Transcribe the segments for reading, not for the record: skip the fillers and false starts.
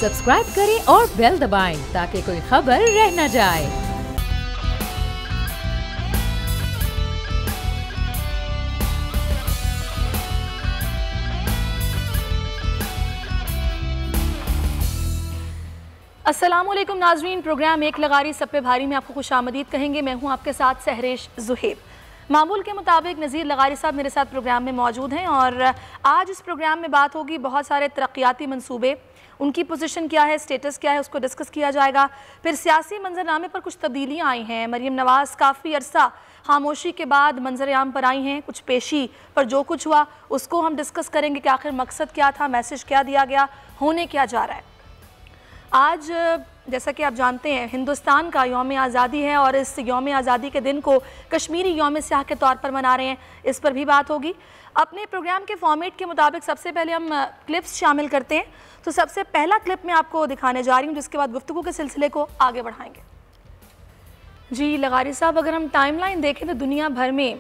Subscribe करें और bell दबाएं ताकि कोई खबर रह न जाए। अस्सलामुअलैकुम नाज़रीन, प्रोग्राम एक लगारी सब पे भारी में आपको खुशामदीद कहेंगे। मैं हूं आपके साथ सहरेश ज़ुहैब। मामूल के मुताबिक नज़ीर लगारी साहब मेरे साथ प्रोग्राम में मौजूद हैं और आज इस प्रोग्राम में बात होगी बहुत सारे तरक्याती मंसूबे, उनकी पोजीशन क्या है, स्टेटस क्या है, उसको डिस्कस किया जाएगा। फिर सियासी मंजरनामे पर कुछ तब्दीलियाँ आई हैं। मरीम नवाज़ काफ़ी अरसा खामोशी के बाद मंजर आम पर आई हैं। कुछ पेशी पर जो कुछ हुआ उसको हम डिस्कस करेंगे कि आखिर मकसद क्या था, मैसेज क्या दिया गया, होने क्या जा रहा है। आज जैसा कि आप जानते हैं हिंदुस्तान का यौम आज़ादी है और इस यौम आज़ादी के दिन को कश्मीरी यौम स्याह के तौर पर मना रहे हैं। इस पर भी बात होगी। अपने प्रोग्राम के फॉर्मेट के मुताबिक सबसे पहले हम क्लिप्स शामिल करते हैं। तो सबसे पहला क्लिप मैं आपको दिखाने जा रही हूँ, जिसके बाद गुफ्तगू के सिलसिले को आगे बढ़ाएंगे। जी लगारी साहब, अगर हम टाइमलाइन देखें तो दुनिया भर में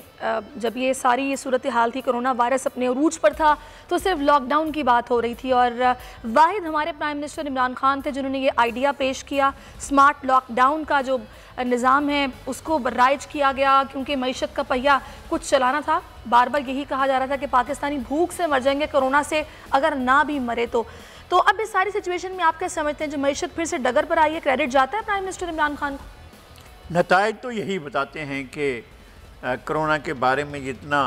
जब ये सारी सूरत हाल थी, कोरोना वायरस अपने अरूज पर था, तो सिर्फ लॉकडाउन की बात हो रही थी और वाहिद हमारे प्राइम मिनिस्टर इमरान खान थे जिन्होंने ये आइडिया पेश किया। स्मार्ट लॉकडाउन का जो निज़ाम है उसको राइज किया गया क्योंकि मईशत का पहिया कुछ चलाना था। बार बार यही कहा जा रहा था कि पाकिस्तानी भूख से मर जाएंगे कोरोना से, अगर ना भी मरे तो अब इस सारी सिचुएशन में आप क्या समझते हैं, जो मईशत फिर से डगर पर आई है, क्रेडिट जाता है प्राइम मिनिस्टर इमरान खान को? नताइज तो यही बताते हैं कि कोरोना के बारे में जितना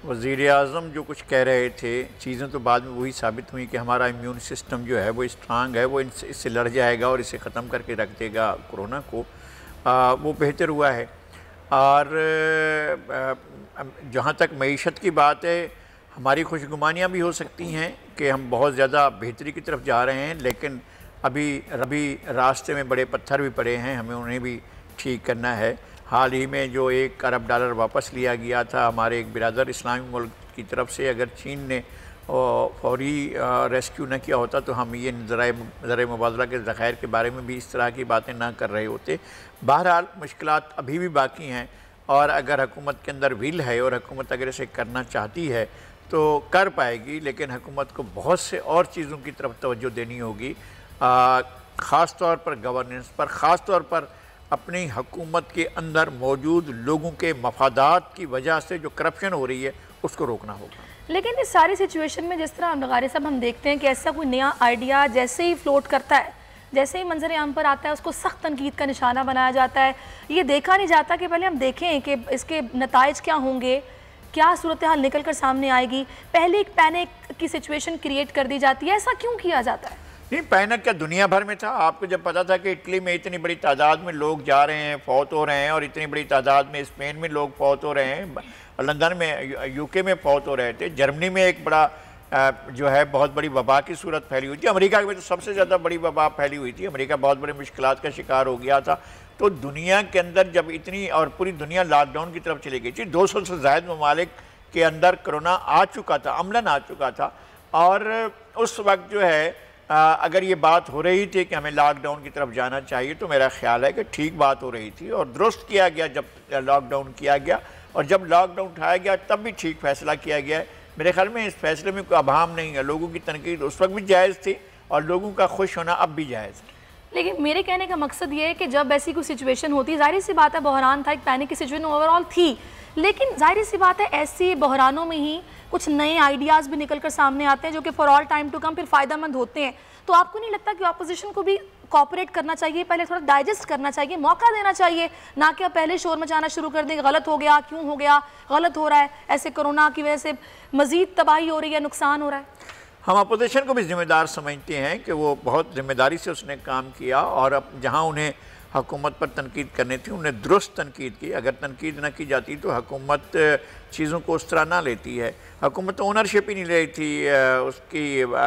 वज़ीर आज़म जो कुछ कह रहे थे, चीज़ें तो बाद में वही साबित हुई कि हमारा इम्यून सिस्टम जो है वो स्ट्रांग है, वो इससे लड़ जाएगा और इसे ख़त्म करके रख देगा कोरोना को। वो बेहतर हुआ है। और जहाँ तक मईशत की बात है, हमारी खुशगुमानियाँ भी हो सकती हैं कि हम बहुत ज़्यादा बेहतरी की तरफ जा रहे हैं, लेकिन अभी रास्ते में बड़े पत्थर भी पड़े हैं, हमें उन्हें भी ठीक करना है। हाल ही में जो $1 अरब वापस लिया गया था हमारे एक बिरादर इस्लामी मुल्क की तरफ से, अगर चीन ने फौरी रेस्क्यू न किया होता तो हम ये ज़राए मुबादला के ज़ख़ायर के बारे में भी इस तरह की बातें ना कर रहे होते। बहरहाल मुश्किलात अभी भी बाकी हैं और अगर हुकूमत के अंदर विल है और हुकूमत अगर इसे करना चाहती है तो कर पाएगी, लेकिन हुकूमत को बहुत से और चीज़ों की तरफ तवज्जो देनी होगी, ख़ास तौर पर गवर्नेंस पर, ख़ास तौर पर अपनी हुकूमत के अंदर मौजूद लोगों के मफादात की वजह से जो करप्शन हो रही है उसको रोकना होगा। लेकिन इस सारी सिचुएशन में जिस तरह लगारी साहब हम देखते हैं कि ऐसा कोई नया आइडिया जैसे ही फ्लोट करता है, जैसे ही मंजर आम पर आता है, उसको सख्त तनकीद का निशाना बनाया जाता है। ये देखा नहीं जाता कि पहले हम देखें कि इसके नताइज क्या होंगे, क्या सूरत हाल निकल कर सामने आएगी। पहले एक पैनिक की सिचुएशन क्रिएट कर दी जाती है। ऐसा क्यों किया जाता है? नहीं, पैनिक क्या दुनिया भर में था। आपको जब पता था कि इटली में इतनी बड़ी तादाद में लोग जा रहे हैं, फौत हो रहे हैं, और इतनी बड़ी तादाद में स्पेन में लोग फौत हो रहे हैं, लंदन में, यूके में फौत हो रहे थे, जर्मनी में एक बड़ा जो है बहुत बड़ी वबा की सूरत फैली हुई थी, अमेरिका में तो सबसे ज़्यादा बड़ी वबा फैली हुई थी, अमेरिका बहुत बड़ी मुश्किलात का शिकार हो गया था। तो दुनिया के अंदर जब इतनी, और पूरी दुनिया लॉकडाउन की तरफ चली गई थी, 200 से ज़ायद ममालिक के अंदर कोरोना आ चुका था, अमलन आ चुका था। और उस वक्त जो है अगर ये बात हो रही थी कि हमें लॉकडाउन की तरफ जाना चाहिए, तो मेरा ख्याल है कि ठीक बात हो रही थी और दुरुस्त किया गया जब लॉकडाउन किया गया, और जब लॉकडाउन उठाया गया तब भी ठीक फैसला किया गया है। मेरे ख्याल में इस फैसले में कोई अभाम नहीं है। लोगों की तनकीद उस वक्त भी जायज़ थी और लोगों का खुश होना अब भी जायज़ है। लेकिन मेरे कहने का मकसद ये है कि जब ऐसी कोई सिचुएशन होती है, जाहिर सी बात है बहरान था, एक पैनिक की सिचुएशन ओवरऑल थी, लेकिन जाहिर सी बात है ऐसी बहरानों में ही कुछ नए आइडियाज़ भी निकल कर सामने आते हैं जो कि for all time to come फिर फ़ायदेमंद होते हैं। तो आपको नहीं लगता कि अपोजिशन को भी कोऑपरेट करना चाहिए, पहले थोड़ा डाइजेस्ट करना चाहिए, मौका देना चाहिए, ना कि पहले शोर मचाना शुरू कर दें, गलत हो गया, क्यों हो गया, गलत हो रहा है, ऐसे कोरोना की वजह से मज़ीद तबाही हो रही है, नुकसान हो रहा है? हम अपोजिशन को भी ज़िम्मेदार समझते हैं कि वो बहुत ज़िम्मेदारी से उसने काम किया, और अब जहाँ उन्हें हुकूमत पर तनकीद करनी थी उन्हें दुरुस्त तनकीद की। अगर तनकीद न की जाती तो हुकूमत चीज़ों को उस तरह ना लेती है। हुकूमत तो ओनरशिप ही नहीं रही थी उसकी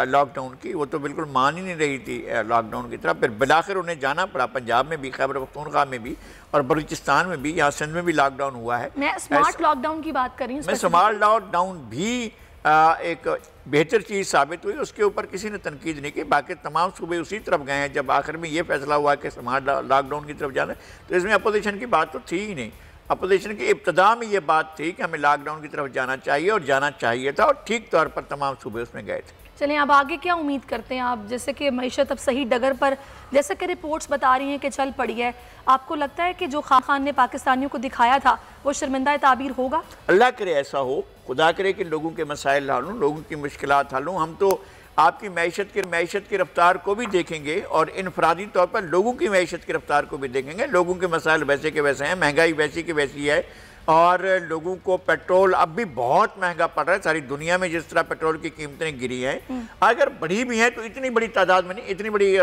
लॉकडाउन की, वो तो बिल्कुल मान ही नहीं रही थी लॉकडाउन की तरफ। फिर बिलाखिर उन्हें जाना पड़ा, पंजाब में भी, खैबर पख्तूनख्वा में भी और बलूचिस्तान में भी, यहाँ सिंध में भी लॉकडाउन हुआ है। मैं स्मार्ट लॉकडाउन की बात कर रही हूँ। मैं स्मार्ट लॉकडाउन भी एक बेहतर चीज़ साबित हुई, उसके ऊपर किसी ने तनकीद नहीं की। बाकी तमाम सूबे उसी तरफ गए हैं। जब आखिर में ये फैसला हुआ कि स्मार्ट लॉकडाउन की तरफ जाना है, तो इसमें अपोजिशन की बात तो थी ही नहीं। अपोजिशन की इब्तदा में ये बात थी कि हमें लॉकडाउन की तरफ जाना चाहिए और जाना चाहिए था, और ठीक तौर पर तमाम सूबे उसमें गए थे। चलें, अब आगे क्या उम्मीद करते हैं आप? जैसे कि मईशत अब सही डगर पर, जैसे कि रिपोर्ट्स बता रही हैं कि चल पड़ी है, आपको लगता है कि जो खान ने पाकिस्तानियों को दिखाया था वो शर्मिंदा ताबीर होगा? अल्लाह करे ऐसा हो, खुदा करे कि लोगों के मसाइल हल हों, लोगों की मुश्किलात हल हों। हम तो आपकी मैशत की रफ्तार को भी देखेंगे और इनफरादी तौर पर लोगों की मैशत की रफ्तार को भी देखेंगे। लोगों के मसाइल वैसे के वैसे हैं, महंगाई वैसी की वैसी है, और लोगों को पेट्रोल अब भी बहुत महंगा पड़ रहा है। सारी दुनिया में जिस तरह पेट्रोल की कीमतें गिरी हैं, अगर बढ़ी भी हैं तो इतनी बड़ी तादाद में नहीं, इतनी बड़ी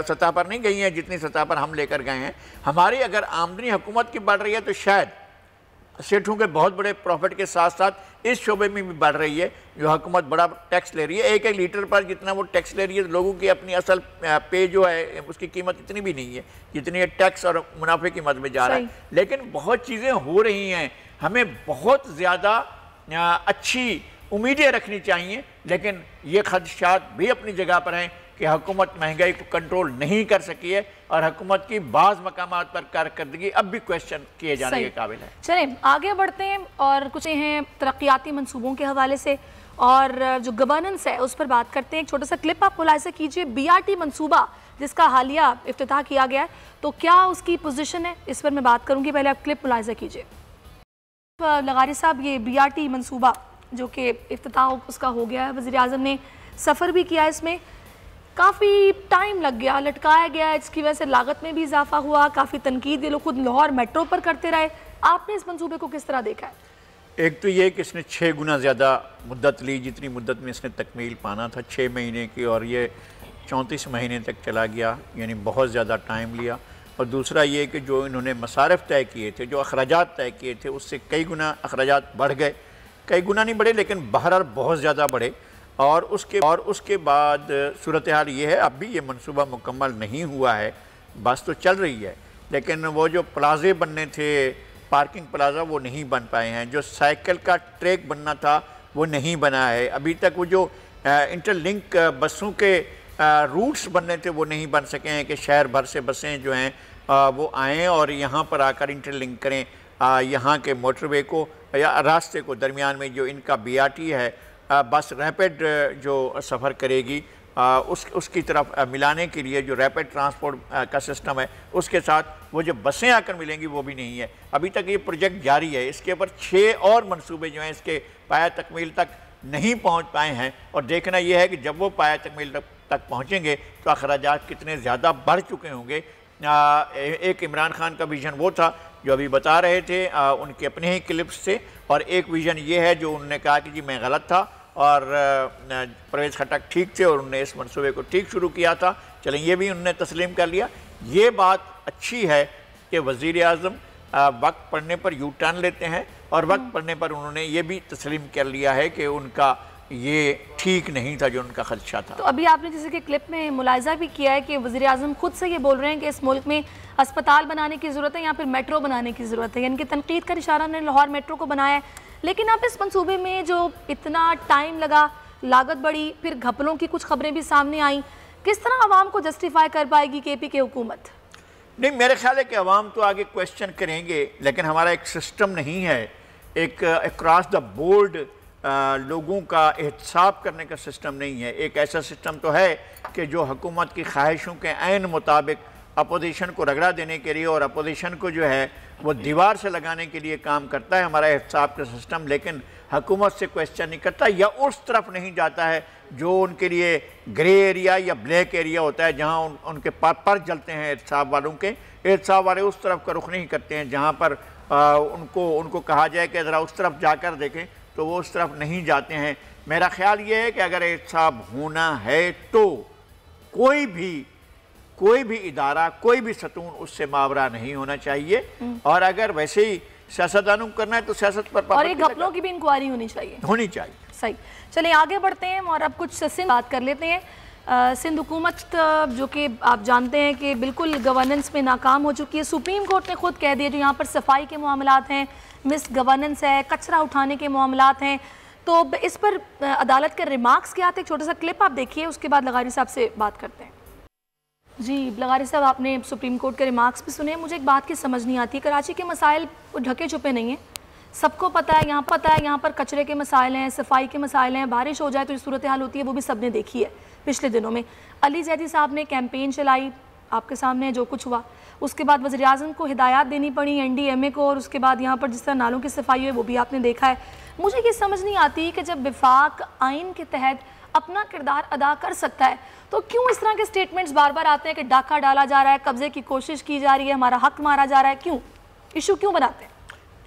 सतह पर नहीं गई हैं जितनी सतह पर हम लेकर गए हैं। हमारी अगर आमदनी हुकूमत की बढ़ रही है तो शायद सेठों के बहुत बड़े प्रॉफिट के साथ साथ इस शोबे में भी बढ़ रही है, जो हुकूमत बड़ा टैक्स ले रही है। एक एक लीटर पर जितना वो टैक्स ले रही है, लोगों की अपनी असल पे जो है उसकी कीमत इतनी भी नहीं है जितनी ये टैक्स और मुनाफे की मद में जा रहा है। लेकिन बहुत चीज़ें हो रही हैं, हमें बहुत ज़्यादा अच्छी उम्मीदें रखनी चाहिए, लेकिन ये खदशात भी अपनी जगह पर हैं कि हुकूमत महंगाई को कंट्रोल नहीं कर सकी है और हुकूमत की बाज़ मकामात पर कारकर्दगी अब भी क्वेश्चन किए जाने के काबिल है। चलें आगे बढ़ते हैं और कुछ हैं तरक्याती मंसूबों के हवाले से, और जो गवर्नेंस है उस पर बात करते हैं। एक छोटा सा क्लिप आप मुलाहिजा कीजिए। BRT मंसूबा जिसका हालिया इफ्तिताह किया गया है, तो क्या उसकी पोजीशन है, इस पर मैं बात करूँगी। पहले आप क्लिप मुलाहिजा कीजिए। लगारी साहब, ये BRT मंसूबा जो कि इफ्तिताह उसका हो गया है, वज़ीर आज़म ने सफ़र भी किया, इसमें काफ़ी टाइम लग गया, लटकाया गया, इसकी वजह से लागत में भी इजाफा हुआ, काफ़ी तनकीद ये लोग खुद लाहौर मेट्रो पर करते रहे। आपने इस मंसूबे को किस तरह देखा है? एक तो ये कि इसने 6 गुना ज़्यादा मुद्दत ली, जितनी मुद्दत में इसने तकमील पाना था 6 महीने की, और ये 34 महीने तक चला गया, यानी बहुत ज़्यादा टाइम लिया। और दूसरा ये कि जो इन्होंने मसारिफ तय किए थे, जो अखराजात तय किए थे, उससे कई गुना अखराजात बढ़ गए। कई गुना नहीं बढ़े लेकिन बहरहाल बहुत ज़्यादा बढ़े। और उसके बाद सूरत हाल ये है, अब भी ये मंसूबा मुकम्मल नहीं हुआ है, बस तो चल रही है, लेकिन वो जो प्लाजे बनने थे, पार्किंग प्लाजा, वो नहीं बन पाए हैं। जो साइकिल का ट्रैक बनना था वो नहीं बना है अभी तक। वो जो इंटरलिंक बसों के रूट्स बनने थे वो नहीं बन सके हैं कि शहर भर से बसें जो हैं वो आएँ और यहाँ पर आकर इंटरलिंक करें यहाँ के मोटरवे को या रास्ते को। दरमियान में जो इनका BRT है, बस रैपिड जो सफ़र करेगी उसकी तरफ मिलाने के लिए जो रैपिड ट्रांसपोर्ट का सिस्टम है, उसके साथ वो जो बसें आकर मिलेंगी वो भी नहीं है। अभी तक ये प्रोजेक्ट जारी है। इसके ऊपर 6 और मंसूबे जो हैं इसके पाया तकमील तक नहीं पहुंच पाए हैं, और देखना यह है कि जब वो पाया तकमील तक पहुंचेंगे तो अखराजात कितने ज़्यादा बढ़ चुके होंगे। एक इमरान खान का विज़न वो था जो अभी बता रहे थे उनके अपने ही क्लिप्स से, और एक विज़न ये है जो उन्होंने कहा कि जी मैं गलत था और परवेज़ खट्टक ठीक थे और उन्होंने इस मंसूबे को ठीक शुरू किया था। चलें, ये भी उन्होंने तस्लीम कर लिया। ये बात अच्छी है कि वज़ीर आज़म वक्त पड़ने पर यू टर्न लेते हैं, और वक्त पड़ने पर उन्होंने ये भी तस्लीम कर लिया है कि उनका ये ठीक नहीं था जो उनका खदशा था। तो अभी आपने जैसे कि क्लिप में मुलाहिजा भी किया है कि वज़ीर आज़म खुद से ये बोल रहे हैं कि इस मुल्क में अस्पताल बनाने की ज़रूरत है या फिर मेट्रो बनाने की ज़रूरत है, यानी कि तनकीद का इशारा ने लाहौर मेट्रो को बनाया है। लेकिन आप इस मंसूबे में जो इतना टाइम लगा, लागत बढ़ी, फिर घपलों की कुछ खबरें भी सामने आई, किस तरह आवाम को जस्टिफाई कर पाएगी KP की हुकूमत? नहीं, मेरे ख्याल है कि आवाम तो आगे क्वेश्चन करेंगे, लेकिन हमारा एक सिस्टम नहीं है, एक अक्रॉस द बोर्ड लोगों का एहतसाब करने का सिस्टम नहीं है। एक ऐसा सिस्टम तो है कि जो हुकूमत की ख्वाहिशों के ऐन मुताबिक अपोजिशन को रगड़ा देने के लिए और अपोजिशन को जो है वो दीवार से लगाने के लिए काम करता है हमारा एहतसाब का सिस्टम, लेकिन हुकूमत से क्वेश्चन नहीं करता या उस तरफ नहीं जाता है जो उनके लिए ग्रे एरिया या ब्लैक एरिया होता है, जहाँ उनके पर जलते हैं एहतसाब वालों के। एहतसाब वाले उस तरफ का रुख नहीं करते हैं जहाँ पर उनको कहा जाए कि ज़रा उस तरफ जाकर देखें, तो वो उस तरफ नहीं जाते हैं। मेरा ख्याल ये है कि अगर एहतसाब होना है तो कोई भी इदारा, कोई भी सतून उससे मावरा नहीं होना चाहिए, और अगर वैसे ही सियासतदानों को करना है तो सियासत पर और ये घपलों की भी इंक्वायरी होनी चाहिए। सही, चलिए आगे बढ़ते हैं और अब कुछ सिंध बात कर लेते हैं। सिंध हुकूमत जो कि आप जानते हैं कि बिल्कुल गवर्नेंस में नाकाम हो चुकी है। सुप्रीम कोर्ट ने खुद कह दिया जो यहाँ पर सफाई के मामलात हैं, मिस गवर्नेंस है, कचरा उठाने के मामलात हैं, तो इस पर अदालत के रिमार्क्स क्या थे? एक छोटा सा क्लिप आप देखिए, उसके बाद लगारी साहब से बात करते हैं। जी लगारी साहब, आपने सुप्रीम कोर्ट के रिमार्क्स भी सुने। मुझे एक बात की समझ नहीं आती, कराची के मसाइल ढके छुपे नहीं हैं, सबको पता है यहाँ पर कचरे के मसाइल हैं, सफाई के मसाइल हैं, बारिश हो जाए तो जो सूरत हाल होती है वो भी सबने देखी है पिछले दिनों में। अली जैदी साहब ने कैंपेन चलाई, आपके सामने जो कुछ हुआ, उसके बाद वज़ीर-ए-आज़म को हिदायत देनी पड़ी NDMA को, और उसके बाद यहाँ पर जिस तरह नालों की सफाई हुई वो भी आपने देखा है। मुझे ये समझ नहीं आती कि जब विफाक आइन के तहत अपना किरदार अदा कर सकता है तो क्यों इस तरह के स्टेटमेंट्स बार बार आते हैं कि डाका डाला जा रहा है, कब्जे की कोशिश की जा रही है, हमारा हक मारा जा रहा है, क्यों इशू क्यों बनाते हैं?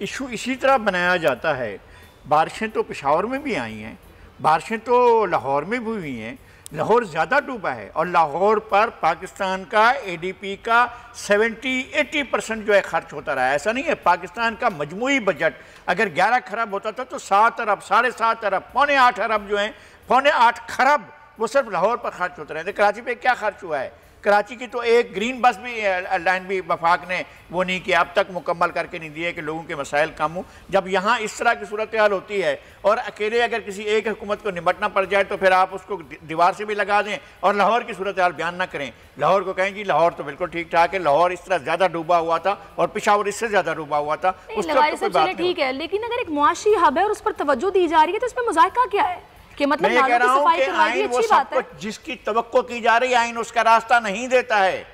इशू इसी तरह बनाया जाता है। बारिशें तो पेशावर में भी आई हैं, बारिशें तो लाहौर में भी हुई हैं, लाहौर ज़्यादा डूबा है और लाहौर पर पाकिस्तान का ADP का 70-80% जो है खर्च होता रहा है। ऐसा नहीं है, पाकिस्तान का मजमूई बजट अगर 11 खरब होता था तो 7 अरब, 7.5 अरब, पौने 8 अरब जो हैं, पौने 8 खरब वो सिर्फ लाहौर पर खर्च होते रहे थे। कराची पे क्या खर्च हुआ है? कराची की तो एक ग्रीन बस भी लाइन भी वफाक ने वो नहीं किया, अब तक मुकम्मल करके नहीं दिए कि लोगों के मसाइल कम हो। जब यहाँ इस तरह की सूरत हाल होती है और अकेले अगर किसी एक हुकूमत को निपटना पड़ जाए तो फिर आप उसको दीवार से भी लगा दें और लाहौर की सूरत हाल बयान ना करें। लाहौर को कहें जी लाहौर तो बिल्कुल ठीक ठाक है, लाहौर इस तरह ज़्यादा डूबा हुआ था और पेशावर इससे ज़्यादा डूबा हुआ था। ठीक है, लेकिन अगर एक मुआशी हब है और उस पर तवज्जो दी जा रही है तो इसमें मुज़ायका क्या है? कि मतलब मैं कह रहा हूं कि आइन वो सब कुछ जिसकी तवक्को की जा रही है आइन उसका रास्ता नहीं देता है।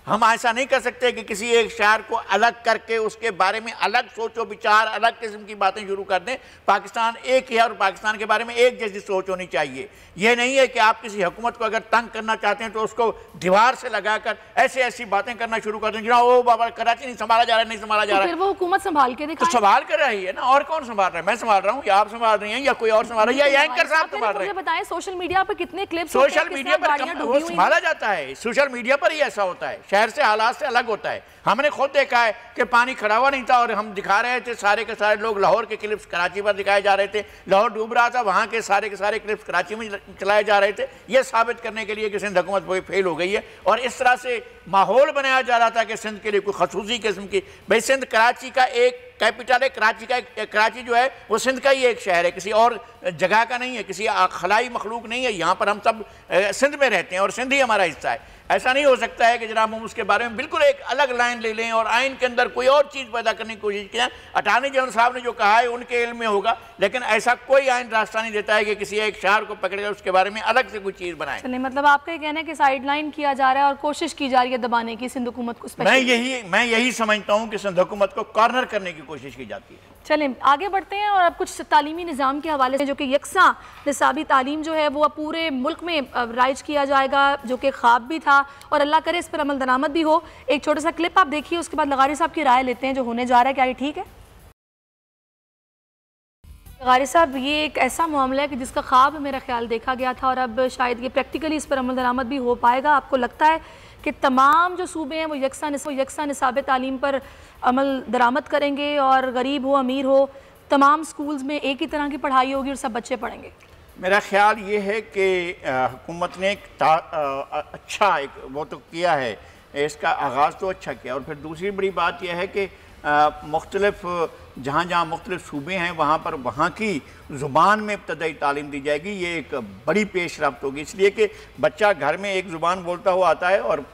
हम ऐसा नहीं कर सकते कि किसी एक शहर को अलग करके उसके बारे में अलग सोचो विचार, अलग किस्म की बातें शुरू कर दें। पाकिस्तान एक है और पाकिस्तान के बारे में एक जैसी सोच होनी चाहिए। यह नहीं है कि आप किसी हुकूमत को अगर तंग करना चाहते हैं तो उसको दीवार से लगाकर ऐसी ऐसी बातें करना शुरू कर दें कि ओ बाबा कराची नहीं संभाला जा रहा है, नहीं संभाला जा रहा है। फिर वो हुकूमत संभाल के तो संभाल कर रही है ना, और कौन संभाल रहा है? मैं संभाल रहा हूँ या आप संभाल रही हैं या कोई और संभाल रहा है या एंकर साहब संभाल रहे हैं? बताएं सोशल मीडिया पर कितने क्लिप्स, सोशल मीडिया पर वो संभाला जाता है, सोशल मीडिया पर ही ऐसा होता है, शहर से हालात से अलग होता है। हमने खुद देखा है कि पानी खड़ा हुआ नहीं था और हम दिखा रहे थे, सारे के सारे लोग लाहौर के क्लिप्स कराची पर दिखाए जा रहे थे, लाहौर डूब रहा था, वहाँ के सारे क्लिप्स कराची में चलाए जा रहे थे, ये साबित करने के लिए कि सिंध हुकूमत फेल हो गई है। और इस तरह से माहौल बनाया जा रहा था कि सिंध के लिए कोई खसूसी किस्म की, भाई सिंध कराची का एक कैपिटल है, कराची जो है वो सिंध का ही एक शहर है, किसी और जगह का नहीं है, किसी खलाई मखलूक नहीं है। यहाँ पर हम सब सिंध में रहते हैं और सिंध ही हमारा हिस्सा है। ऐसा नहीं हो सकता है कि जनाब हम उसके बारे में बिल्कुल एक अलग लाइन ले लें और आइन के अंदर कोई और चीज़ पैदा करने की कोशिश किया। अटॉर्नी जनरल साहब ने जो कहा है उनके इल्म में होगा, लेकिन ऐसा कोई आइन रास्ता नहीं देता है कि किसी एक शहर को पकड़कर उसके बारे में अलग से कोई चीज़ बनाए। चलिए, मतलब आपका ये कहना है कि साइडलाइन किया जा रहा है और कोशिश की जा रही है दबाने की सिंध हुकूमत को। मैं यही समझता हूँ कि सिंध हुकूमत को कॉर्नर करने की कोशिश की जाती है। चलें आगे बढ़ते हैं और अब कुछ तालीमी निज़ाम के हवाले से, जो कि यकसा निसाबी तालीम जो है वो अब पूरे मुल्क में राइज किया जाएगा, जो कि ख्वाब भी था और अल्लाह करे इस पर अमल दरामद भी हो। एक छोटा सा क्लिप आप देखिए, उसके बाद लगारी साहब की राय लेते हैं जो होने जा रहा है, क्या ये ठीक है? लगारी साहब, ये एक ऐसा मामला है कि जिसका ख्वाब मेरा ख्याल देखा गया था और अब शायद ये प्रैक्टिकली इस पर अमल दरामद भी हो पाएगा। आपको लगता है कि तमाम जो सूबे हैं वो यकसा निसाब तालीम पर अमल दरामद करेंगे और गरीब हो अमीर हो तमाम स्कूल्स में एक ही तरह की पढ़ाई होगी और सब बच्चे पढ़ेंगे? मेरा ख्याल ये है कि हुकूमत ने अच्छा एक वो तो किया है, इसका आगाज़ तो अच्छा किया। और फिर दूसरी बड़ी बात यह है कि मुख्तलिफ जहाँ जहाँ मुख्तलिफ सूबे हैं वहाँ पर वहाँ की ज़ुबान में इब्तदाई तालीम दी जाएगी। ये एक बड़ी पेश रफ्त होगी, इसलिए कि बच्चा घर में एक ज़ुबान बोलता हुआ आता है और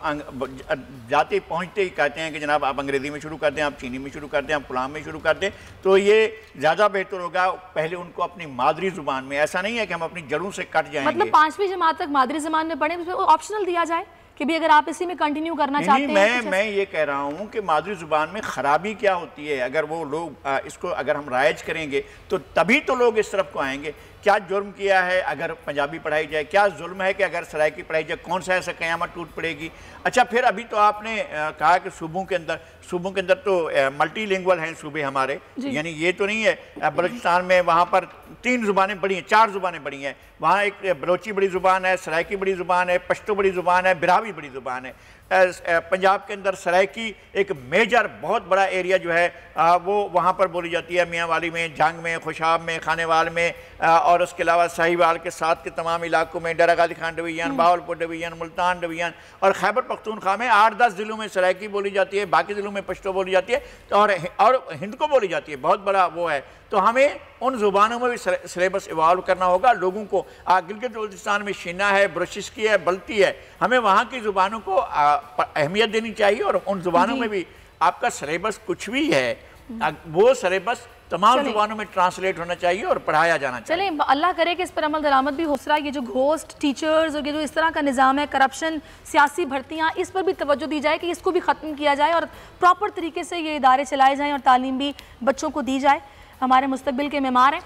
जाते पहुँचते ही कहते हैं कि जनाब आप अंग्रेज़ी में शुरू कर दें, आप चीनी में शुरू कर दें, आप फलां में शुरू कर दें। तो ये ज़्यादा बेहतर होगा पहले उनको अपनी मादरी ज़ुबान में। ऐसा नहीं है कि हम अपनी जड़ों से कट जाएंगे। मतलब 5वीं जमात तक मादरी ज़बान में पढ़ें, उसमें ऑप्शनल दिया जाए कि भी अगर आप इसी में कंटिन्यू करना चाहते हैं। मैं ये कह रहा हूँ कि मादरी ज़ुबान में ख़राबी क्या होती है, अगर वो लोग इसको अगर हम राइज करेंगे तो तभी तो लोग इस तरफ को आएंगे। क्या जुर्म किया है अगर पंजाबी पढ़ाई जाए, क्या जुल्म है कि अगर सराइकी पढ़ाई जाए, कौन सा ऐसा क़यामत टूट पड़ेगी। अच्छा, फिर अभी तो आपने कहा कि सूबों के अंदर तो मल्टीलिंगुअल हैं सूबे हमारे, यानी ये तो नहीं है बलूचिस्तान में वहाँ पर 3 ज़ुबानें बड़ी हैं, 4 ज़ुबानें बड़ी हैं। वहाँ एक बलोची बड़ी ज़ुबान है, सराइकी बड़ी ज़ुबान है, पश्तो बड़ी ज़ुबान है, बिरावी बड़ी ज़ुबान है। पंजाब के अंदर सराइकी एक मेजर बहुत बड़ा एरिया जो है वो वहाँ पर बोली जाती है, मियाँ वाली में, जंग में, खुशाब में, खानेवाल में, और उसके अलावा साहिवाल के साथ के तमाम इलाकों में, Dera Ghazi Khan division, Bahawalpur division, Multan division और खैबर पख्तूनख्वा में 8-10 ज़िलों में सराइकी बोली जाती है, बाकी ज़िलों में पश्तो बोली जाती है और हिंद को बोली जाती है। बहुत बड़ा वो है। तो हमें उन ज़ुबानों में भी सिलेबस इवॉल्व करना होगा। लोगों को गिलगित बल्तिस्तान में शीना है, ब्रशिस्की है, बल्ती है, हमें वहाँ की ज़ुबानों को अहमियत देनी चाहिए और उन ज़ुबानों में भी आपका सिलेबस कुछ भी है वो सिलेबस तमाम जुबानों में ट्रांसलेट होना चाहिए और पढ़ाया जाना चाहिए। चलें, अल्लाह करे कि इस पर अमल दरामद भी हो। ये जो घोस्ट टीचर्स और ये जो इस तरह का निज़ाम है, करप्शन, सियासी भर्तियाँ, इस पर भी तवज्जो दी जाए कि इसको भी ख़त्म किया जाए और प्रॉपर तरीके से ये इदारे चलाए जाएँ और तालीम भी बच्चों को दी जाए। हमारे मुस्तकबिल के मेमार हैं।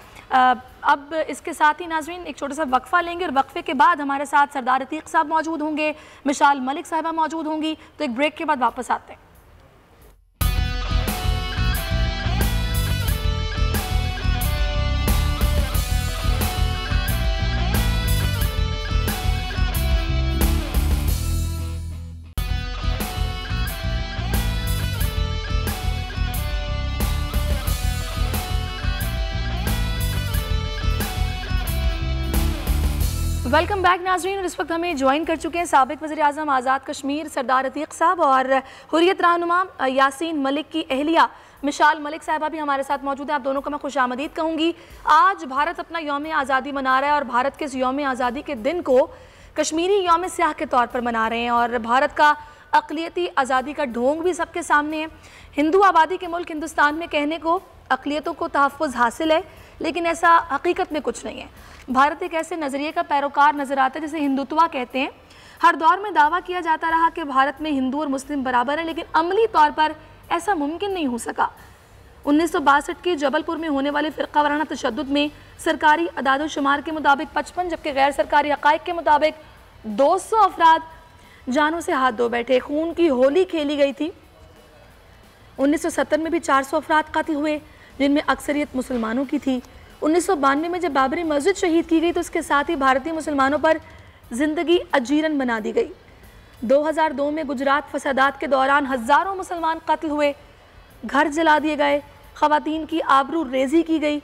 अब इसके साथ ही नाज़रीन एक छोटा सा वक्फ़ा लेंगे और वक्फ़े के बाद हमारे साथ सरदार अतीक साहब मौजूद होंगे, मिशाल मलिक साहिबा मौजूद होंगी। तो एक ब्रेक के बाद वापस आते हैं। वेलकम बैक नाज़रीन। और इस वक्त हमें ज्वाइन कर चुके हैं साबिक़ वज़ीर आज़म आज़ाद कश्मीर सरदार अतीक साहब और हुर्रियत रहनुमा यासीन मलिक की अहलिया मिशाल मलिक साहिबा भी हमारे साथ मौजूद है। आप दोनों को मैं खुशामदीद कहूँगी। आज भारत अपना यौम आज़ादी मना रहा है और भारत के इस यौम आज़ादी के दिन को कश्मीरी यौम स्याह के तौर पर मना रहे हैं और भारत का अक़लियती आज़ादी का ढोंग भी सबके सामने है। हिंदू आबादी के मुल्क हिंदुस्तान में कहने को अक़लियतों को तहफ़्फ़ुज़ हासिल है, लेकिन ऐसा हकीकत में कुछ नहीं है। भारत एक ऐसे नज़रिए का पैरोकार नज़र आता है जिसे हिंदुत्वा कहते हैं। हर दौर में दावा किया जाता रहा कि भारत में हिंदू और मुस्लिम बराबर है, लेकिन अमली तौर पर ऐसा मुमकिन नहीं हो सका। 1962 के जबलपुर में होने वाले फ़िरक़ा वाराना तशद्दुद में सरकारी अदाद-ओ-शुमार के मुताबिक 55 जबकि गैर सरकारी हक़ाइक़ के मुताबिक 200 अफराद जानों से हाथ धो बैठे। खून की होली खेली गई थी। 1970 में भी 400 अफराद कत्ल हुए, जिनमें अक्सरियत मुसलमानों की थी। 1992 में जब बाबरी मस्जिद शहीद की गई तो उसके साथ ही भारतीय मुसलमानों पर ज़िंदगी अजीरन बना दी गई। 2002 में गुजरात फसादात के दौरान हज़ारों मुसलमान कत्ल हुए, घर जला दिए गए, ख़वातीन की आबरू रेज़ी की गई।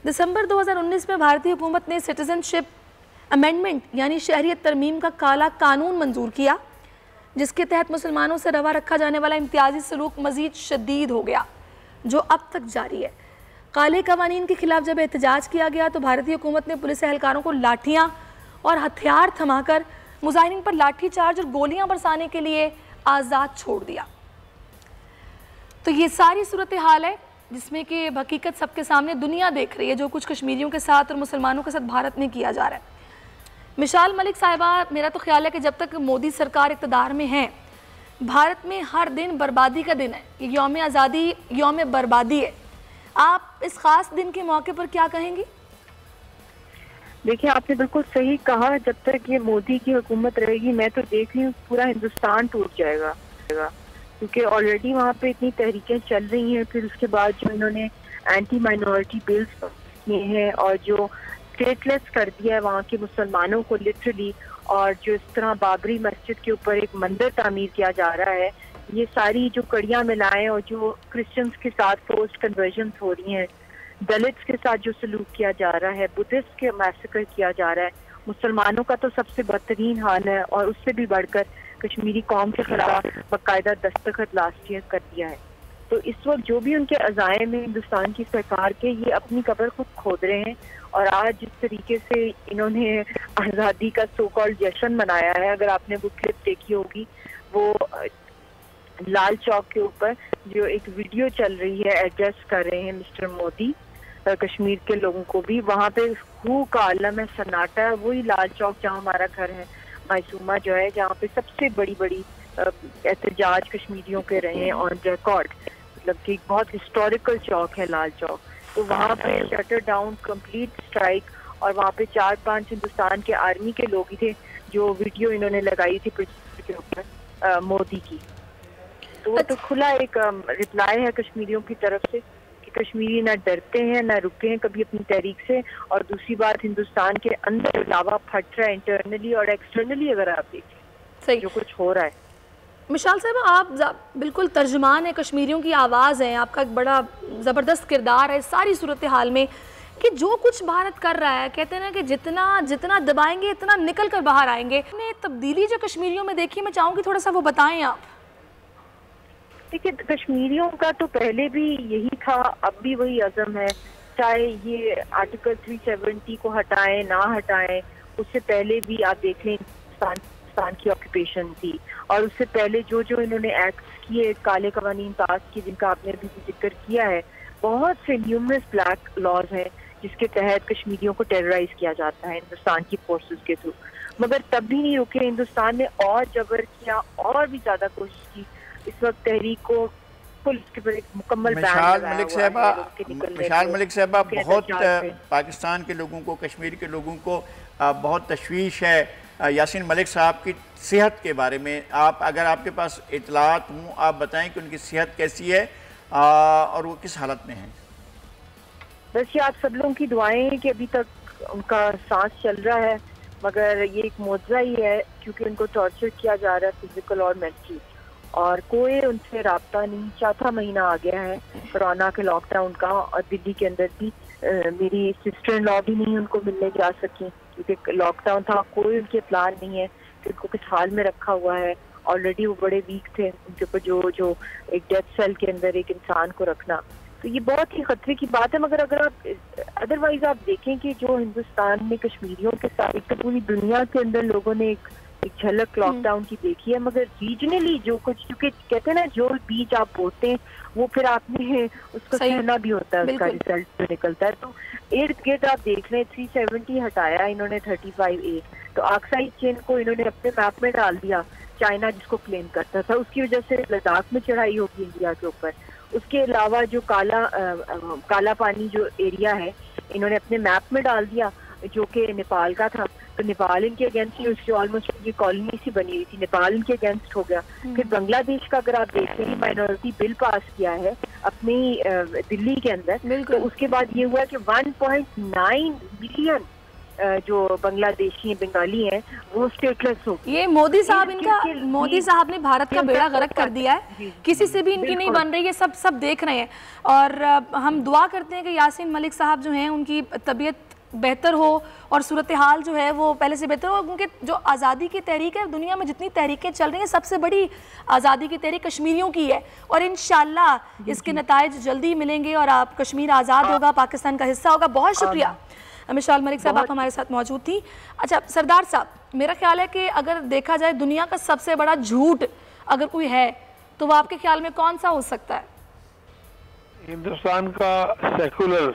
दिसंबर 2019 में भारतीय हुकूमत ने सिटीज़नशिप अमेंडमेंट यानी शहरियत तरमीम का काला कानून मंजूर किया, जिसके तहत मुसलमानों से रवा रखा जाने वाला इम्तियाजी सलूक मज़ीद शदीद हो गया, जो अब तक जारी है। काले कवानीन के खिलाफ जब एहतजाज किया गया तो भारतीय हुकूमत ने पुलिस एहलकारों को लाठियाँ और हथियार थमाकर मुजाहिरीन पर लाठी चार्ज और गोलियां बरसाने के लिए आज़ाद छोड़ दिया। तो ये सारी सूरत हाल है जिसमें कि हकीकत सबके सामने दुनिया देख रही है, जो कुछ कश्मीरियों के साथ और मुसलमानों के साथ भारत में किया जा रहा है। मिशाल मलिक साहिबा, मेरा तो ख्याल है कि जब तक मोदी सरकार इक़्तिदार में है, भारत में हर दिन बर्बादी का दिन है। ये यौम आज़ादी यौम बर्बादी है। आप इस ख़ास दिन के मौके पर क्या कहेंगी? देखिए, आपने बिल्कुल सही कहा। जब तक ये मोदी की हुकूमत रहेगी, मैं तो देख रही हूँ पूरा हिंदुस्तान टूट जाएगा, क्योंकि ऑलरेडी वहाँ पे इतनी तहरीकें चल रही हैं। फिर उसके बाद जो इन्होंने एंटी माइनॉरिटी बिल्स किए हैं और जो स्टेटलेस कर दिया है वहाँ के मुसलमानों को लिटरली, और जो इस तरह बाबरी मस्जिद के ऊपर एक मंदिर तामीर किया जा रहा है, ये सारी जो कड़ियाँ मिलाएं और जो क्रिश्चियंस के साथ फोर्स्ड कन्वर्जन हो रही हैं, दलित्स के साथ जो सलूक किया जा रहा है, बुद्धिस्ट के मैसेकर किया जा रहा है, मुसलमानों का तो सबसे बदतरीन हाल है। और उससे भी बढ़कर कश्मीरी कौम के खिलाफ बाकायदा दस्तखत लास्ट ईयर कर दिया है। तो इस वक्त जो भी उनके अज़ाइम में हिंदुस्तान की सरकार के, ये अपनी कब्र खुद खोद रहे हैं। और आज जिस तरीके से इन्होंने आज़ादी का सो कॉल्ड जश्न मनाया है, अगर आपने वो क्लिप देखी होगी, वो लाल चौक के ऊपर जो एक वीडियो चल रही है, एड्रेस कर रहे हैं मिस्टर मोदी कश्मीर के लोगों को भी, वहाँ पे हू का आलम है, सन्नाटा है। वही लाल चौक जहाँ हमारा घर है मायसूमा जो है, जहाँ पे सबसे बड़ी बड़ी एहतजाज कश्मीरियों के रहे हैं ऑन रिकॉर्ड, मतलब कि बहुत हिस्टोरिकल चौक है लाल चौक। तो वहाँ पे शटर डाउन, कंप्लीट स्ट्राइक, और वहाँ पे 4-5 हिंदुस्तान के आर्मी के लोग ही थे जो वीडियो इन्होंने लगाई थी के ऊपर मोदी की। तो वो तो खुला एक रिप्लाई है कश्मीरियों की तरफ से कि कश्मीरी ना डरते हैं ना रुके हैं कभी अपनी तहरीक से। और दूसरी बात, हिंदुस्तान के अंदर लावा फट रहा है इंटरनली और एक्सटर्नली, अगर आप देखें जो कुछ हो रहा है। मिशाल साहब, आप बिल्कुल तर्जुमान है, कश्मीरियों की आवाज़ है, आपका एक बड़ा ज़बरदस्त किरदार है सारी सूरत हाल में कि जो कुछ भारत कर रहा है, कहते हैं ना कि जितना जितना दबाएंगे इतना निकल कर बाहर आएंगे। ने तब्दीली जो कश्मीरियों में देखी, मैं चाहूँगी थोड़ा सा वो बताएं आप। देखिए, कश्मीरियों का तो पहले भी यही था, अब भी वही अज़म है। चाहे ये आर्टिकल 370 को हटाएं ना हटाएं, उससे पहले भी आप देख लें पाकिस्तान की ऑक्यूपेशन थी, और उससे पहले जो जो इन्होंने एक्ट्स किए, काले कवानीन पास किए, जिनका आपने भी जिक्र किया है, बहुत से न्यूमरस ब्लैक लॉज हैं जिसके तहत कश्मीरियों को टेरराइज किया जाता है हिंदुस्तान की फोर्सेस के थ्रू, मगर तब भी नहीं रुके। हिंदुस्तान ने और जबर किया और भी ज्यादा कोशिश की। इस वक्त तहरीक को इसके पर एक मुकम्मल मिसाल मलिक साहबा बहुत पाकिस्तान के लोगों को, कश्मीर के लोगों को बहुत तशवीश है यासीन मलिक साहब की सेहत के बारे में। आप अगर आपके पास इतलात हूँ, आप बताएं कि उनकी सेहत कैसी है और वो किस हालत में है। बस ये आप सब लोगों की दुआएं हैं कि अभी तक उनका सांस चल रहा है, मगर ये एक मौजज़ा ही है क्योंकि उनको टॉर्चर किया जा रहा है फिजिकल और मेंटली, और कोई उनसे राब्ता नहीं। चौथा महीना आ गया है कोरोना के लॉकडाउन का, और दिल्ली के अंदर भी मेरी सिस्टर इन लॉ भी नहीं उनको मिलने जा सकी क्योंकि लॉकडाउन था। कोई उनके प्लान नहीं है कि उनको किस हाल में रखा हुआ है। ऑलरेडी वो बड़े वीक थे, उनके ऊपर जो एक डेथ सेल के अंदर एक इंसान को रखना, तो ये बहुत ही खतरे की बात है। मगर अगर आप अदरवाइज आप देखें कि जो हिंदुस्तान में कश्मीरियों के साथ तो पूरी दुनिया के अंदर लोगों ने एक झलक लॉकडाउन की देखी है, मगर रीजनली जो कुछ, क्योंकि कहते हैं ना जो बीज आप बोते हैं वो फिर आपने उसको सहना भी होता है, उसका रिजल्ट जो निकलता है। तो इर्द गिर्द आप देख लें 370 हटाया इन्होंने 35A, तो ऑक्साइड चेन को इन्होंने अपने मैप में डाल दिया। चाइना जिसको क्लेम करता था, उसकी वजह से लद्दाख में चढ़ाई होगी इंडिया के ऊपर। उसके अलावा जो काला पानी जो एरिया है इन्होंने अपने मैप में डाल दिया जो कि नेपाल का था, तो नेपाल इनके अगेंस्ट ही, उसकी ऑलमोस्ट ये कॉलोनी सी बनी हुई थी, नेपाल इनके अगेंस्ट हो गया। फिर बांग्लादेश का अगर आप देखते हैं माइनॉरिटी बिल पास किया है अपनी दिल्ली के अंदर, तो उसके बाद ये हुआ कि 1.9 मिलियन जो बांग्लादेशी बंगाली हैं वो स्टेटलेस हो। ये मोदी साहब ने भारत का बेड़ा गर्क कर दिया है, किसी से भी इनकी नहीं बन रही है, सब देख रहे हैं। और हम दुआ करते हैं कि यासीन मलिक साहब जो हैं उनकी तबीयत बेहतर हो और सूरत हाल जो है वो पहले से बेहतर हो, क्योंकि जो आज़ादी की तहरीक है, दुनिया में जितनी तहरीकें चल रही हैं सबसे बड़ी आज़ादी की तहरीक कश्मीरियों की है, और इंशाल्लाह इसके नताइज जल्दी मिलेंगे और आप कश्मीर आज़ाद होगा, पाकिस्तान का हिस्सा होगा। बहुत शुक्रिया मिसाल मलिक साहब, आप हमारे साथ मौजूद थी। अच्छा सरदार साहब, मेरा ख्याल है कि अगर देखा जाए दुनिया का सबसे बड़ा झूठ अगर कोई है तो वो आपके ख्याल में कौन सा हो सकता है? हिंदुस्तान का सेकुलर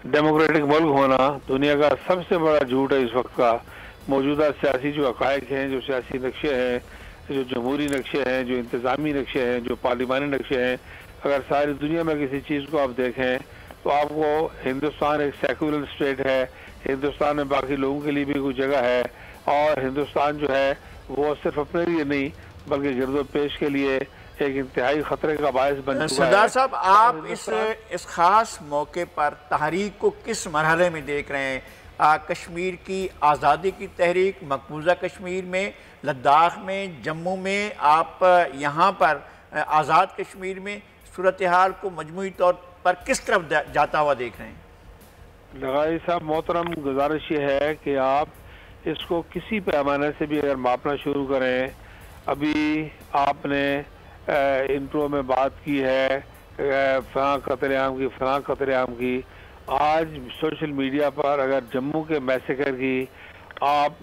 डेमोक्रेटिक मुल्क होना दुनिया का सबसे बड़ा झूठ है इस वक्त का। मौजूदा सियासी जो हक़ाइक़ हैं, जो सियासी नक्शे हैं, जो जमहूरी नक्शे हैं, जो इंतज़ामी नक्शे हैं, जो पार्लिमानी नक्शे हैं, अगर सारी दुनिया में किसी चीज़ को आप देखें तो आपको हिंदुस्तान एक सेकुलर स्टेट है, हिंदुस्तान में बाकी लोगों के लिए भी कुछ जगह है, और हिंदुस्तान जो है वो सिर्फ अपने लिए नहीं बल्कि गिरदो पेश के लिए एक इंतहाई खतरे का बायस बन चुका है। सरदार साहब, आप इस खास मौके पर तहरीक को किस मरहले में देख रहे हैं? कश्मीर की आज़ादी की तहरीक, मकबूजा कश्मीर में, लद्दाख में, जम्मू में, आप यहाँ पर आज़ाद कश्मीर में सूरत हाल को मजमूई तौर पर किस तरफ जाता हुआ देख रहे हैं? लगाई साहब मोहतरम, गुजारिश ये है कि आप इसको किसी पैमाने से भी अगर मापना शुरू करें, अभी आपने इंट्रो में बात की है फलां कत्लेआम की, फलां कत्लेआम की। आज सोशल मीडिया पर अगर जम्मू के मैसेकर की आप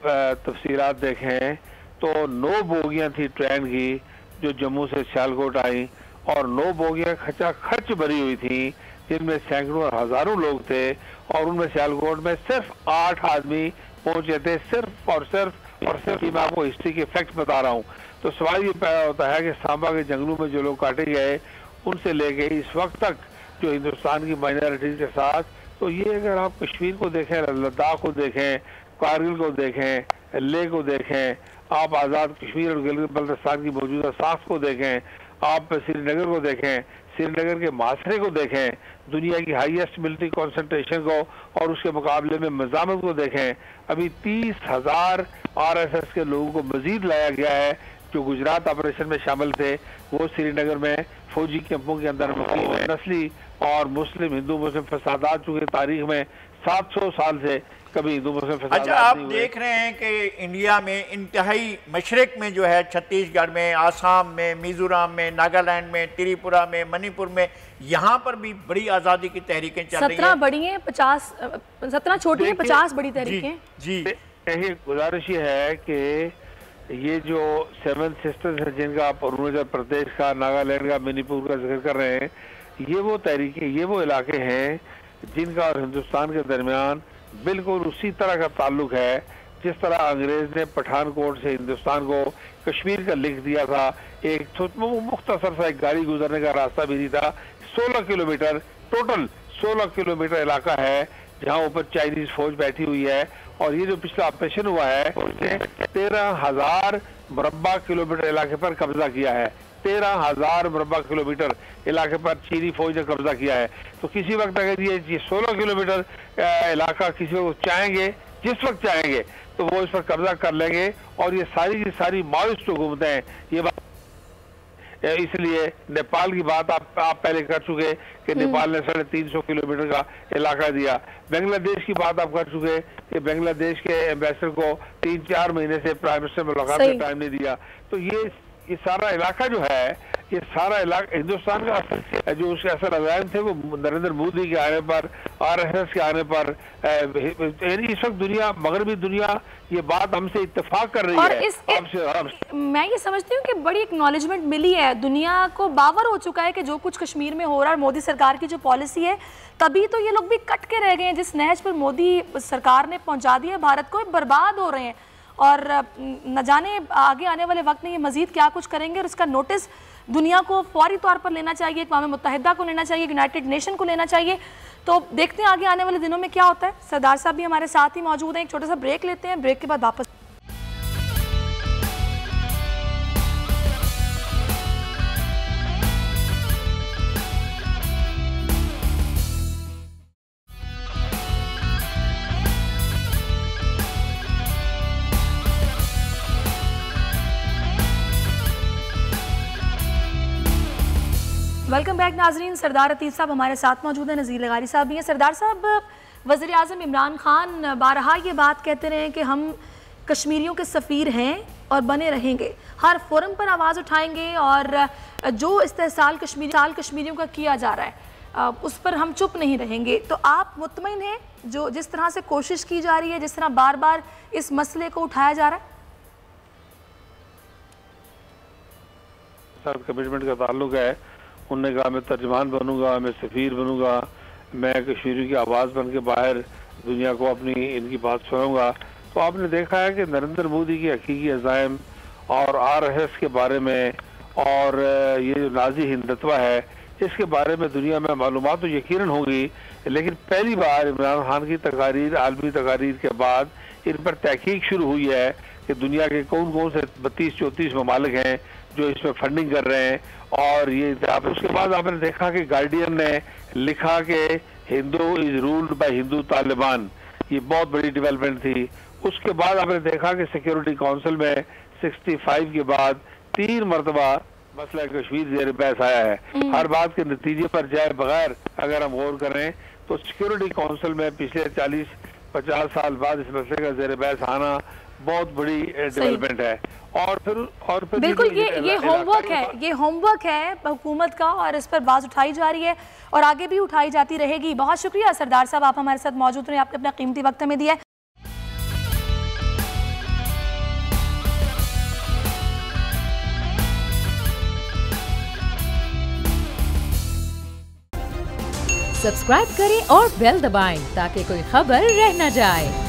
तफसीलात देखें तो 9 बोगियां थी ट्रेन की जो जम्मू से सियालकोट आई, और 9 बोगियां खचा खच भरी हुई थी जिनमें सैकड़ों और हजारों लोग थे, और उनमें सियालकोट में सिर्फ 8 आदमी पहुंचे थे, सिर्फ और सिर्फ मैं आपको हिस्ट्री के फैक्ट बता रहा हूँ। तो सवाल ये पैदा होता है कि सांबा के जंगलों में जो लोग काटे गए उनसे लेके इस वक्त तक जो हिंदुस्तान की माइनॉरिटीज के साथ, तो ये अगर आप कश्मीर को देखें, लद्दाख को देखें, कारगिल को देखें, लेह को देखें, आप आज़ाद कश्मीर और गिलगित बल्तिस्तान की मौजूदा साख को देखें, आप श्रीनगर को देखें, श्रीनगर के मासरे को देखें, दुनिया की हाईएस्ट मिलिट्री कॉन्सेंट्रेशन को और उसके मुकाबले में मज़ामत को देखें। अभी 30,000 RSS के लोगों को मजीद लाया गया है जो गुजरात ऑपरेशन में शामिल थे, वो श्रीनगर में फौजी कैंपों के अंदर मुकीम है। नस्ली और मुस्लिम हिंदू मुस्लिम फसादात चूँकि तारीख में 700 साल से कभी हिंदू मुस्लिम फसादात अच्छा, आप देख रहे हैं कि इंडिया में इंतहाई मशरक में जो है, छत्तीसगढ़ में, आसाम में, मिजोरम में, नागालैंड में, त्रिपुरा में, मणिपुर में, यहाँ पर भी बड़ी आज़ादी की तहरीकें चल रही हैं। 17 बड़ी हैं, 50, 17 छोटी हैं, 50 बड़ी तहरीकें। जी यही गुजारिश ये है कि ये जो 7 सिस्टर्स हैं जिनका आप अरुणाचल प्रदेश का, नागालैंड का, मणिपुर का जिक्र कर रहे हैं, ये वो तहरीकें, ये वो इलाके हैं जिनका और हिंदुस्तान के दरमियान बिल्कुल उसी तरह का ताल्लुक है जिस तरह अंग्रेज ने पठानकोट से हिंदुस्तान को कश्मीर का लिख दिया था। एक मुख्तसर सा एक गाड़ी गुजरने का रास्ता भी नहीं था। 16 किलोमीटर, टोटल 16 किलोमीटर इलाका है जहाँ ऊपर चाइनीज फौज बैठी हुई है। और ये जो पिछला ऑपरेशन हुआ है उसने 13,000 मुरब्बा किलोमीटर इलाके पर कब्जा किया है। 13,000 मुरब्बा किलोमीटर इलाके पर चीनी फौज ने कब्जा किया है। तो किसी वक्त अगर ये 16 किलोमीटर इलाका किसी वक्त चाहेंगे, जिस वक्त चाहेंगे, तो वो इस पर कब्जा कर लेंगे। और ये सारी की सारी माओइस्ट हुकूमतें हैं। ये बात इसलिए नेपाल की बात आप पहले कर चुके कि नेपाल ने 350 किलोमीटर का इलाका दिया। बांग्लादेश की बात आप कर चुके कि बांग्लादेश के एम्बेसडर को 3-4 महीने से प्राइम मिनिस्टर मुलाकात का टाइम नहीं दिया। तो ये सारा इलाका जो है, ये सारा इलाका हिंदुस्तान का जो उसके असर अजायम थे वो नरेंद्र मोदी के आने पर, RSS के आने पर, इस वक्त दुनिया, मगरबी दुनिया ये बात हमसे इत्तेफाक कर रही है। मैं ये समझती हूँ कि बड़ी एक्नॉलेजमेंट मिली है, दुनिया को बावर हो चुका है कि जो कुछ कश्मीर में हो रहा है, मोदी सरकार की जो पॉलिसी है, तभी तो ये लोग भी कट के रह गए हैं। जिस नहज पर मोदी सरकार ने पहुंचा दिया भारत को, बर्बाद हो रहे हैं। और न जाने आगे आने वाले वक्त में ये मजीद क्या कुछ करेंगे। और इसका नोटिस दुनिया को फौरी तौर पर लेना चाहिए, अक़वाम मुत्तहिदा को लेना चाहिए, यूनाइटेड नेशन को लेना चाहिए। तो देखते हैं आगे आने वाले दिनों में क्या होता है। सरदार साहब भी हमारे साथ ही मौजूद हैं। एक छोटा सा ब्रेक लेते हैं, ब्रेक के बाद वापस। वेलकम बैक नाजरीन। सरदार अतीफ साहब हमारे साथ मौजूद हैं, नज़ीर लगारी साहब भी हैं। सरदार साहब, वज़ीर आज़म इमरान खान बारहा ये बात कहते रहे कि हम कश्मीरियों के सफ़ीर हैं और बने रहेंगे, हर फोरम पर आवाज़ उठाएंगे और जो इस्तेहसाल कश्मीरियों का किया जा रहा है उस पर हम चुप नहीं रहेंगे। तो आप मुतमईन हैं जो जिस तरह से कोशिश की जा रही है, जिस तरह बार बार इस मसले को उठाया जा रहा है? सर, कमिटमेंट का ताल्लुक है। उन्होंने कहा मैं तर्जमान बनूंगा, मैं सफ़ीर बनूंगा, मैं कश्मीरी की आवाज़ बन के बाहर दुनिया को अपनी इनकी बात सुनाऊंगा। तो आपने देखा है कि नरेंद्र मोदी की हकीकी अज़ाइम और RSS के बारे में और ये जो नाजी हिंदुत्व है, इसके बारे में दुनिया में मालूमात तो यकीनन होगी, लेकिन पहली बार इमरान खान की तकारीर, आलमी तकारीर के बाद इन पर तहकीक शुरू हुई है कि दुनिया के कौन कौन से 32-34 ममालिक हैं जो इसमें फंडिंग कर रहे हैं। और ये उसके बाद आपने देखा कि गार्डियन ने लिखा कि Hindu is ruled by Hindu Taliban, ये बहुत बड़ी डेवलपमेंट थी। उसके बाद आपने देखा कि सिक्योरिटी काउंसिल में 65 के बाद 3 मरतबा मसला कश्मीर ज़ेर बहस आया है। हर बात के नतीजे पर जाए बगैर अगर हम गौर करें तो सिक्योरिटी काउंसिल में पिछले 40-50 साल बाद इस मसले का ज़ेर बहस आना बहुत बड़ी डेवलपमेंट है। और फिर बिल्कुल ये होमवर्क है हुकूमत का, और इस पर बात उठाई जा रही है और आगे भी उठाई जाती रहेगी। बहुत शुक्रिया सरदार साहब, आप हमारे साथ मौजूद रहे, आपने अपना कीमती वक्त हमें दिया। सब्सक्राइब करें और बेल दबाएं ताकि कोई खबर रह न जाए।